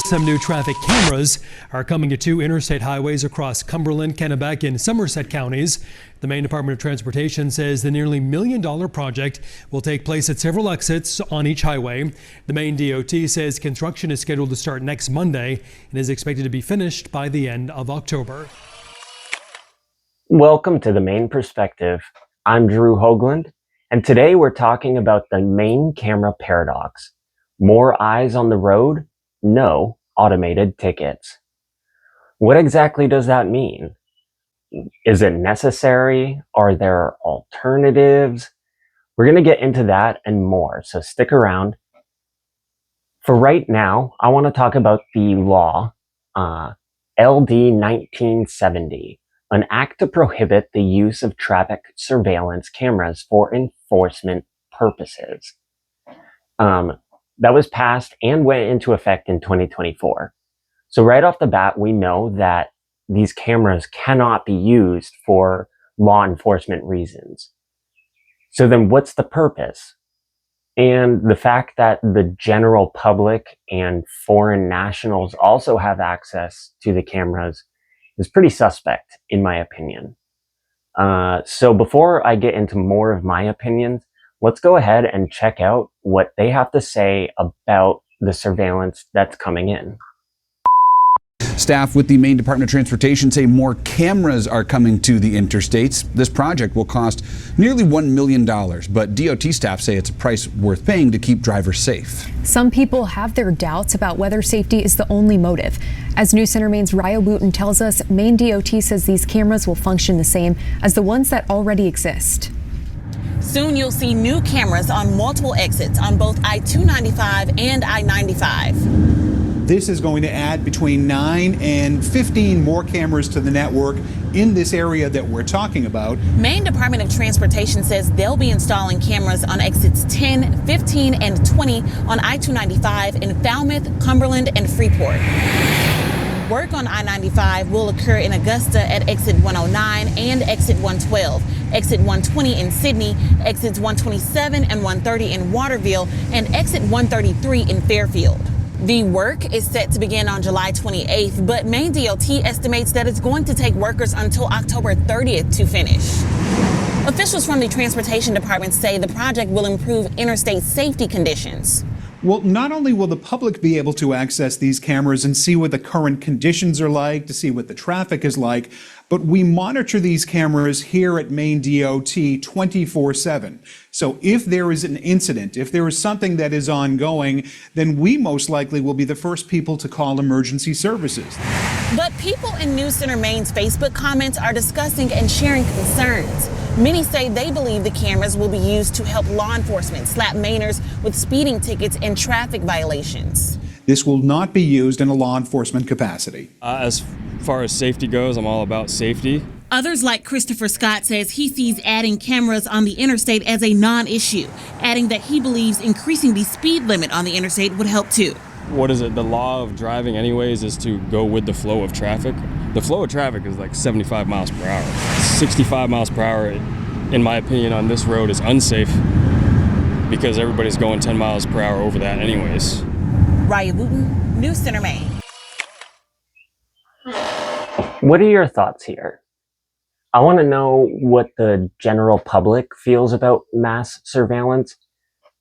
Some new traffic cameras are coming to two interstate highways across Cumberland, Kennebec, and Somerset counties. The Maine Department of Transportation says the nearly $1 million project will take place at several exits on each highway. The Maine DOT says construction is scheduled to start next Monday and is expected to be finished by the end of October. Welcome to the Maine Perspective. I'm Drew Hoagland, and today we're talking about the Maine Camera Paradox. More eyes on the road, no automated tickets. What exactly does that mean? Is it necessary? Are there alternatives? We're going to get into that and more, so stick around. For right now, I want to talk about the law, LD 1970, an act to prohibit the use of traffic surveillance cameras for enforcement purposes. That was passed and went into effect in 2024. So right off the bat, we know that these cameras cannot be used for law enforcement reasons. So then what's the purpose? And the fact that the general public and foreign nationals also have access to the cameras is pretty suspect, in my opinion. So before I get into more of my opinions, let's go ahead and check out what they have to say about the surveillance that's coming in. Staff with the Maine Department of Transportation say more cameras are coming to the interstates. This project will cost nearly $1 million, but DOT staff say it's a price worth paying to keep drivers safe. Some people have their doubts about whether safety is the only motive. As News Center Maine's Ryo Wooten tells us, Maine DOT says these cameras will function the same as the ones that already exist. Soon you'll see new cameras on multiple exits on both I-295 and I-95. This is going to add between 9 and 15 more cameras to the network in this area that we're talking about. Maine Department of Transportation says they'll be installing cameras on exits 10, 15, and 20 on I-295 in Falmouth, Cumberland, and Freeport. Work on I-95 will occur in Augusta at exit 109 and exit 112, exit 120 in Sydney, exits 127 and 130 in Waterville, and exit 133 in Fairfield. The work is set to begin on July 28th, but Maine DOT estimates that it's going to take workers until October 30th to finish. Officials from the Transportation Department say the project will improve interstate safety conditions. Well, not only will the public be able to access these cameras and see what the current conditions are like, to see what the traffic is like, but we monitor these cameras here at Maine DOT 24/7. So if there is an incident, if there is something that is ongoing, then we most likely will be the first people to call emergency services. But people in News Center Maine's Facebook comments are discussing and sharing concerns. Many say they believe the cameras will be used to help law enforcement slap Mainers with speeding tickets and traffic violations. This will not be used in a law enforcement capacity. As far as safety goes, I'm all about safety. Others like Christopher Scott says he sees adding cameras on the interstate as a non-issue, adding that he believes increasing the speed limit on the interstate would help too. What is it? The law of driving anyways is to go with the flow of traffic. The flow of traffic is like 75 miles per hour. 65 miles per hour, in my opinion, on this road is unsafe because everybody's going 10 miles per hour over that anyways. Ryo Wooten, News Center Maine. What are your thoughts here? I want to know what the general public feels about mass surveillance,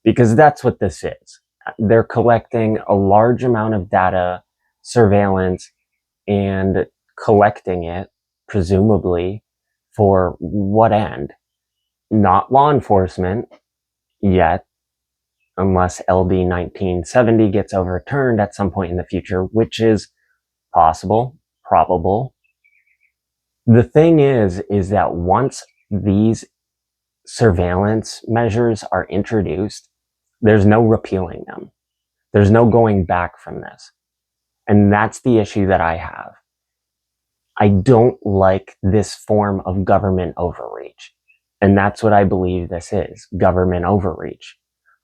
because that's what this is. They're collecting a large amount of data, surveillance, and collecting it, presumably, for what end? Not law enforcement yet, unless LD 1970 gets overturned at some point in the future, which is possible, probable. The thing is that once these surveillance measures are introduced, there's no repealing them. There's no going back from this. And that's the issue that I have. I don't like this form of government overreach. And that's what I believe this is, government overreach.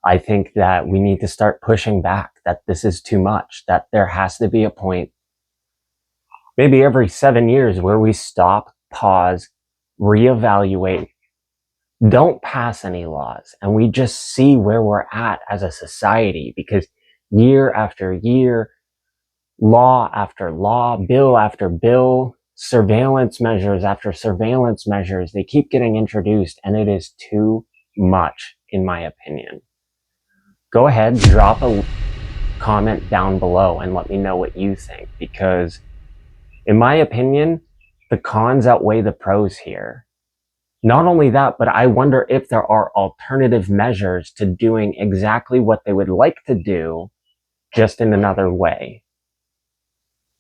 I think that we need to start pushing back, that this is too much, that there has to be a point, maybe every 7 years, where we stop, pause, reevaluate, don't pass any laws, and we just see where we're at as a society, because year after year, law after law, bill after bill, surveillance measures after surveillance measures. They keep getting introduced, and it is too much, in my opinion. Go ahead, drop a comment down below and let me know what you think, because in my opinion, the cons outweigh the pros here. Not only that, but I wonder if there are alternative measures to doing exactly what they would like to do, just in another way.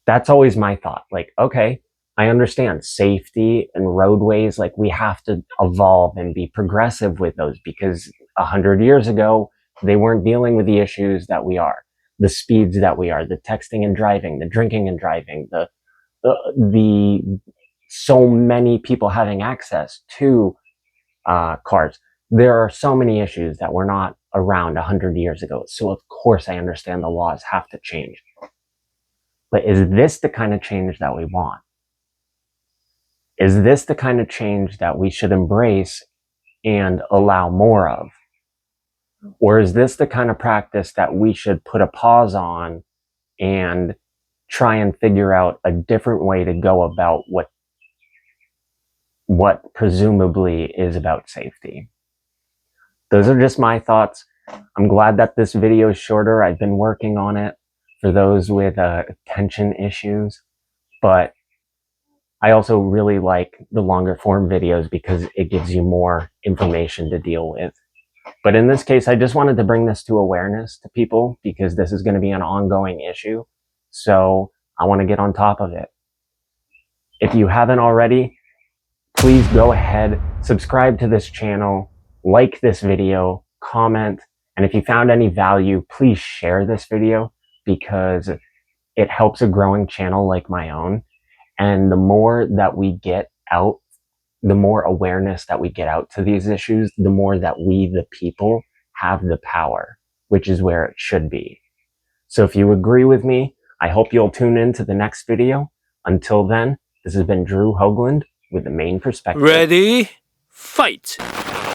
That's always my thought. Like, okay, I understand safety and roadways, like we have to evolve and be progressive with those, because 100 years ago, they weren't dealing with the issues that we are, the speeds that we are, the texting and driving, the drinking and driving, the so many people having access to cars. There are so many issues that were not around 100 years ago. So of course I understand the laws have to change. But is this the kind of change that we want? Is this the kind of change that we should embrace and allow more of? Or is this the kind of practice that we should put a pause on and try and figure out a different way to go about what presumably is about safety? Those are just my thoughts. I'm glad that this video is shorter. I've been working on it for those with attention issues, but I also really like the longer form videos because it gives you more information to deal with. But in this case, I just wanted to bring this to awareness to people because this is going to be an ongoing issue. So I want to get on top of it. If you haven't already, please go ahead, subscribe to this channel, like this video, comment, and if you found any value, please share this video because it helps a growing channel like my own. And the more that we get out, the more awareness that we get out to these issues, the more that we, the people, have the power, which is where it should be. So if you agree with me, I hope you'll tune in to the next video. Until then, this has been Drew Hoagland with the Maine Perspective. Ready, fight!